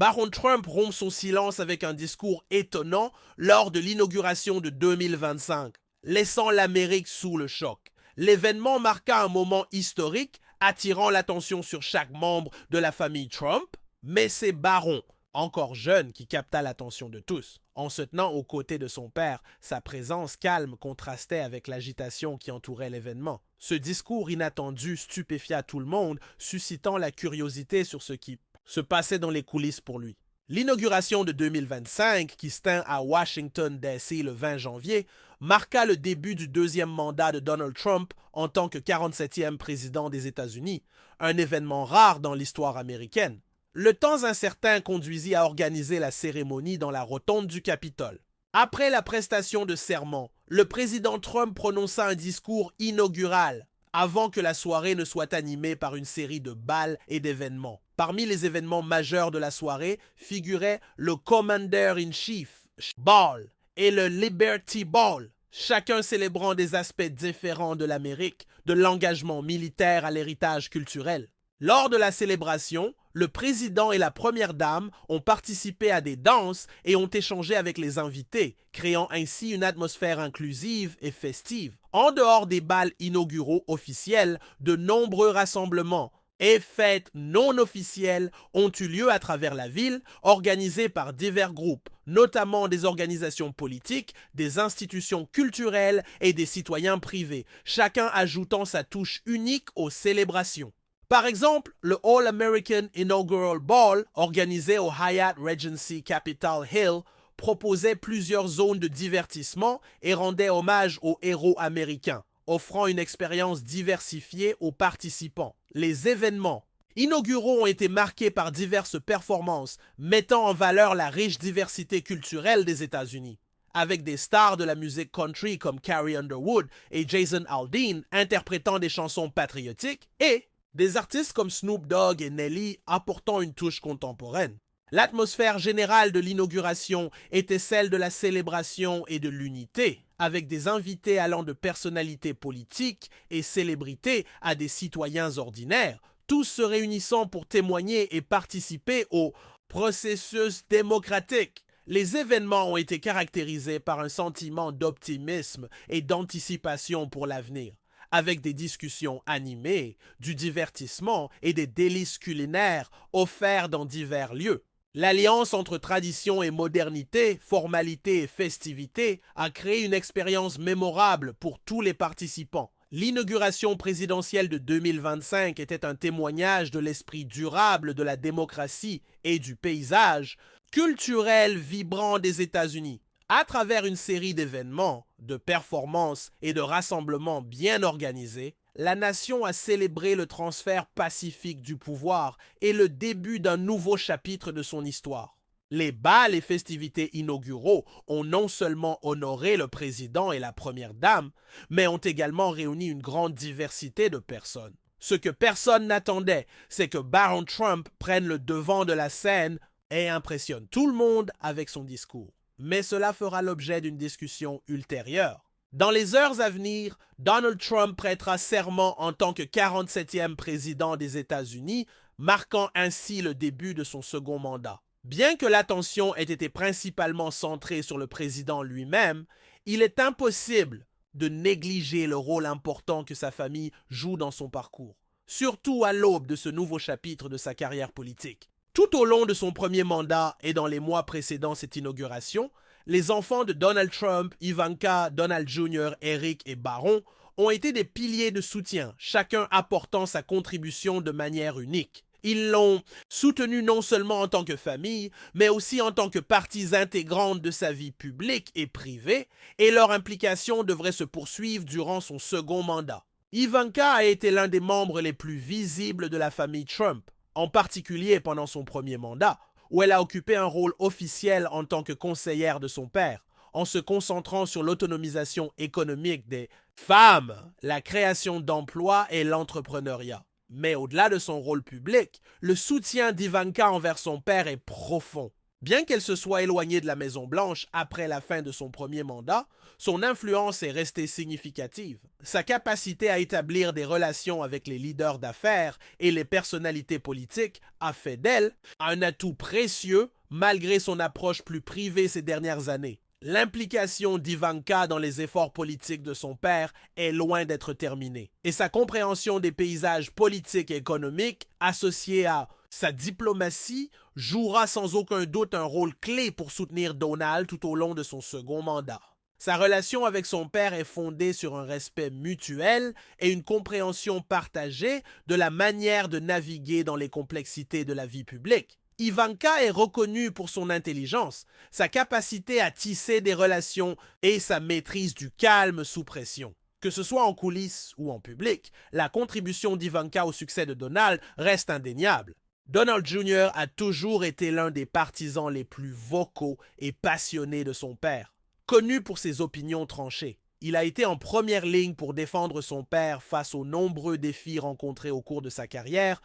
Baron Trump rompt son silence avec un discours étonnant lors de l'inauguration de 2025, laissant l'Amérique sous le choc. L'événement marqua un moment historique, attirant l'attention sur chaque membre de la famille Trump, mais c'est Baron, encore jeune, qui capta l'attention de tous. En se tenant aux côtés de son père, sa présence calme contrastait avec l'agitation qui entourait l'événement. Ce discours inattendu stupéfia tout le monde, suscitant la curiosité sur ce qui se passait dans les coulisses pour lui. L'inauguration de 2025, qui se tint à Washington, D.C. le 20 janvier, marqua le début du deuxième mandat de Donald Trump en tant que 47e président des États-Unis, un événement rare dans l'histoire américaine. Le temps incertain conduisit à organiser la cérémonie dans la rotonde du Capitole. Après la prestation de serment, le président Trump prononça un discours inaugural avant que la soirée ne soit animée par une série de bals et d'événements. Parmi les événements majeurs de la soirée figuraient le Commander-in-Chief Ball et le Liberty Ball, chacun célébrant des aspects différents de l'Amérique, de l'engagement militaire à l'héritage culturel. Lors de la célébration, le président et la première dame ont participé à des danses et ont échangé avec les invités, créant ainsi une atmosphère inclusive et festive. En dehors des bals inauguraux officiels, de nombreux rassemblements et fêtes non officielles ont eu lieu à travers la ville, organisés par divers groupes, notamment des organisations politiques, des institutions culturelles et des citoyens privés, chacun ajoutant sa touche unique aux célébrations. Par exemple, le All-American Inaugural Ball, organisé au Hyatt Regency Capitol Hill, proposait plusieurs zones de divertissement et rendait hommage aux héros américains, offrant une expérience diversifiée aux participants. Les événements inauguraux ont été marqués par diverses performances, mettant en valeur la riche diversité culturelle des États-Unis, avec des stars de la musique country comme Carrie Underwood et Jason Aldean interprétant des chansons patriotiques et des artistes comme Snoop Dogg et Nelly apportant une touche contemporaine. L'atmosphère générale de l'inauguration était celle de la célébration et de l'unité, avec des invités allant de personnalités politiques et célébrités à des citoyens ordinaires, tous se réunissant pour témoigner et participer au processus démocratique. Les événements ont été caractérisés par un sentiment d'optimisme et d'anticipation pour l'avenir, avec des discussions animées, du divertissement et des délices culinaires offerts dans divers lieux. L'alliance entre tradition et modernité, formalité et festivité a créé une expérience mémorable pour tous les participants. L'inauguration présidentielle de 2025 était un témoignage de l'esprit durable de la démocratie et du paysage culturel vibrant des États-Unis. À travers une série d'événements, de performances et de rassemblements bien organisés, la nation a célébré le transfert pacifique du pouvoir et le début d'un nouveau chapitre de son histoire. Les bals et festivités inauguraux ont non seulement honoré le président et la première dame, mais ont également réuni une grande diversité de personnes. Ce que personne n'attendait, c'est que Baron Trump prenne le devant de la scène et impressionne tout le monde avec son discours. Mais cela fera l'objet d'une discussion ultérieure. Dans les heures à venir, Donald Trump prêtera serment en tant que 47e président des États-Unis, marquant ainsi le début de son second mandat. Bien que l'attention ait été principalement centrée sur le président lui-même, il est impossible de négliger le rôle important que sa famille joue dans son parcours, surtout à l'aube de ce nouveau chapitre de sa carrière politique. Tout au long de son premier mandat et dans les mois précédant cette inauguration, les enfants de Donald Trump, Ivanka, Donald Jr., Eric et Baron ont été des piliers de soutien, chacun apportant sa contribution de manière unique. Ils l'ont soutenu non seulement en tant que famille, mais aussi en tant que parties intégrantes de sa vie publique et privée, et leur implication devrait se poursuivre durant son second mandat. Ivanka a été l'un des membres les plus visibles de la famille Trump, en particulier pendant son premier mandat, où elle a occupé un rôle officiel en tant que conseillère de son père, en se concentrant sur l'autonomisation économique des femmes, la création d'emplois et l'entrepreneuriat. Mais au-delà de son rôle public, le soutien d'Ivanka envers son père est profond. Bien qu'elle se soit éloignée de la Maison-Blanche après la fin de son premier mandat, son influence est restée significative. Sa capacité à établir des relations avec les leaders d'affaires et les personnalités politiques a fait d'elle un atout précieux malgré son approche plus privée ces dernières années. L'implication d'Ivanka dans les efforts politiques de son père est loin d'être terminée, et sa compréhension des paysages politiques et économiques associés à sa diplomatie jouera sans aucun doute un rôle clé pour soutenir Donald tout au long de son second mandat. Sa relation avec son père est fondée sur un respect mutuel et une compréhension partagée de la manière de naviguer dans les complexités de la vie publique. Ivanka est reconnue pour son intelligence, sa capacité à tisser des relations et sa maîtrise du calme sous pression. Que ce soit en coulisses ou en public, la contribution d'Ivanka au succès de Donald reste indéniable. Donald Jr. a toujours été l'un des partisans les plus vocaux et passionnés de son père. Connu pour ses opinions tranchées, il a été en première ligne pour défendre son père face aux nombreux défis rencontrés au cours de sa carrière,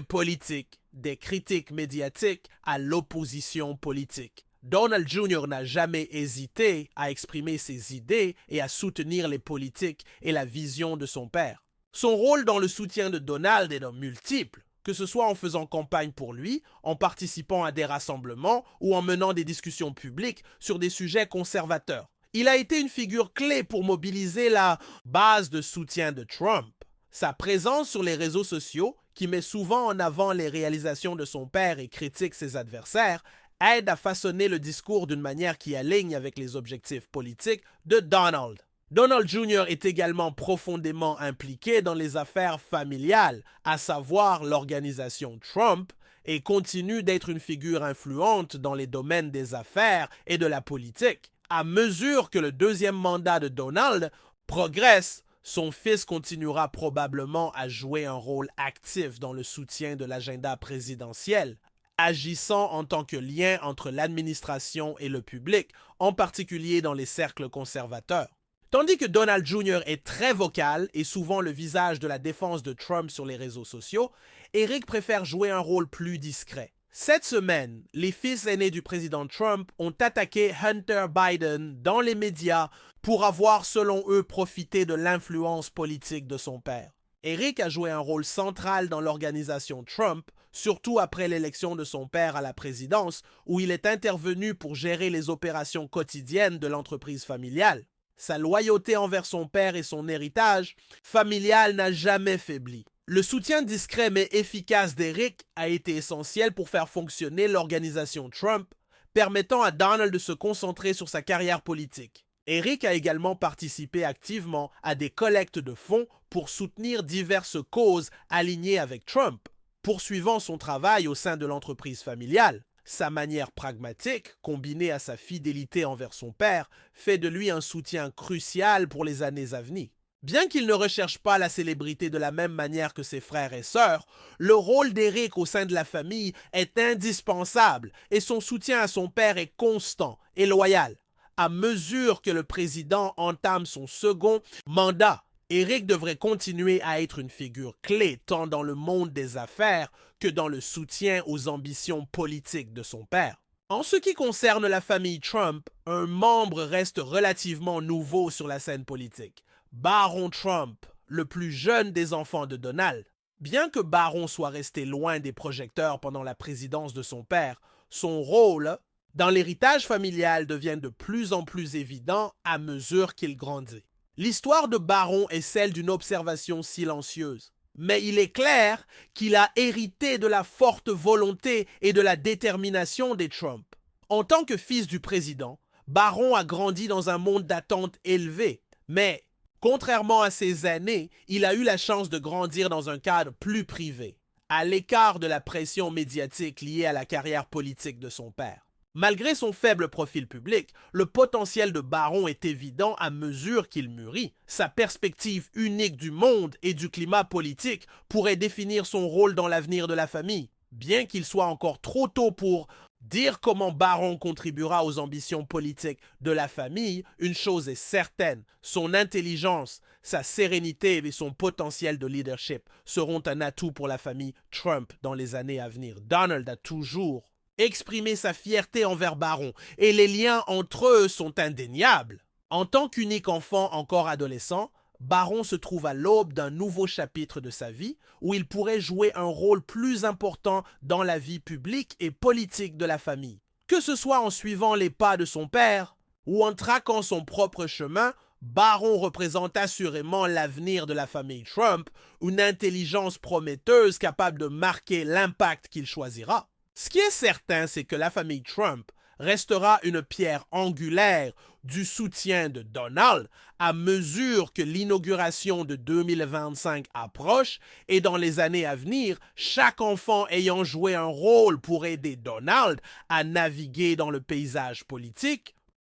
politique, des critiques médiatiques à l'opposition politique. Donald Jr. n'a jamais hésité à exprimer ses idées et à soutenir les politiques et la vision de son père. Son rôle dans le soutien de Donald est multiple, que ce soit en faisant campagne pour lui, en participant à des rassemblements ou en menant des discussions publiques sur des sujets conservateurs. Il a été une figure clé pour mobiliser la base de soutien de Trump. Sa présence sur les réseaux sociaux, qui met souvent en avant les réalisations de son père et critique ses adversaires, aide à façonner le discours d'une manière qui aligne avec les objectifs politiques de Donald. Donald Jr. est également profondément impliqué dans les affaires familiales, à savoir l'organisation Trump, et continue d'être une figure influente dans les domaines des affaires et de la politique. À mesure que le deuxième mandat de Donald progresse, son fils continuera probablement à jouer un rôle actif dans le soutien de l'agenda présidentiel, agissant en tant que lien entre l'administration et le public, en particulier dans les cercles conservateurs. Tandis que Donald Jr. est très vocal et souvent le visage de la défense de Trump sur les réseaux sociaux, Eric préfère jouer un rôle plus discret. Cette semaine, les fils aînés du président Trump ont attaqué Hunter Biden dans les médias pour avoir, selon eux, profité de l'influence politique de son père. Eric a joué un rôle central dans l'organisation Trump, surtout après l'élection de son père à la présidence, où il est intervenu pour gérer les opérations quotidiennes de l'entreprise familiale. Sa loyauté envers son père et son héritage familial n'a jamais faibli. Le soutien discret mais efficace d'Eric a été essentiel pour faire fonctionner l'organisation Trump, permettant à Donald de se concentrer sur sa carrière politique. Eric a également participé activement à des collectes de fonds pour soutenir diverses causes alignées avec Trump, poursuivant son travail au sein de l'entreprise familiale. Sa manière pragmatique, combinée à sa fidélité envers son père, fait de lui un soutien crucial pour les années à venir. Bien qu'il ne recherche pas la célébrité de la même manière que ses frères et sœurs, le rôle d'Eric au sein de la famille est indispensable et son soutien à son père est constant et loyal. À mesure que le président entame son second mandat, Eric devrait continuer à être une figure clé tant dans le monde des affaires que dans le soutien aux ambitions politiques de son père. En ce qui concerne la famille Trump, un membre reste relativement nouveau sur la scène politique. Baron Trump, le plus jeune des enfants de Donald. Bien que Baron soit resté loin des projecteurs pendant la présidence de son père, son rôle dans l'héritage familial devient de plus en plus évident à mesure qu'il grandit. L'histoire de Baron est celle d'une observation silencieuse, mais il est clair qu'il a hérité de la forte volonté et de la détermination des Trump. En tant que fils du président, Baron a grandi dans un monde d'attente élevée, mais contrairement à ses aînés, il a eu la chance de grandir dans un cadre plus privé, à l'écart de la pression médiatique liée à la carrière politique de son père. Malgré son faible profil public, le potentiel de Baron est évident à mesure qu'il mûrit. Sa perspective unique du monde et du climat politique pourrait définir son rôle dans l'avenir de la famille. Bien qu'il soit encore trop tôt pour dire comment Baron contribuera aux ambitions politiques de la famille, une chose est certaine, son intelligence, sa sérénité et son potentiel de leadership seront un atout pour la famille Trump dans les années à venir. Donald a toujours exprimer sa fierté envers Baron, et les liens entre eux sont indéniables. En tant qu'unique enfant encore adolescent, Baron se trouve à l'aube d'un nouveau chapitre de sa vie où il pourrait jouer un rôle plus important dans la vie publique et politique de la famille. Que ce soit en suivant les pas de son père ou en traquant son propre chemin, Baron représente assurément l'avenir de la famille Trump, une intelligence prometteuse capable de marquer l'impact qu'il choisira. Ce qui est certain, c'est que la famille Trump restera une pierre angulaire du soutien de Donald à mesure que l'inauguration de 2025 approche et dans les années à venir, chaque enfant ayant joué un rôle pour aider Donald à naviguer dans le paysage politique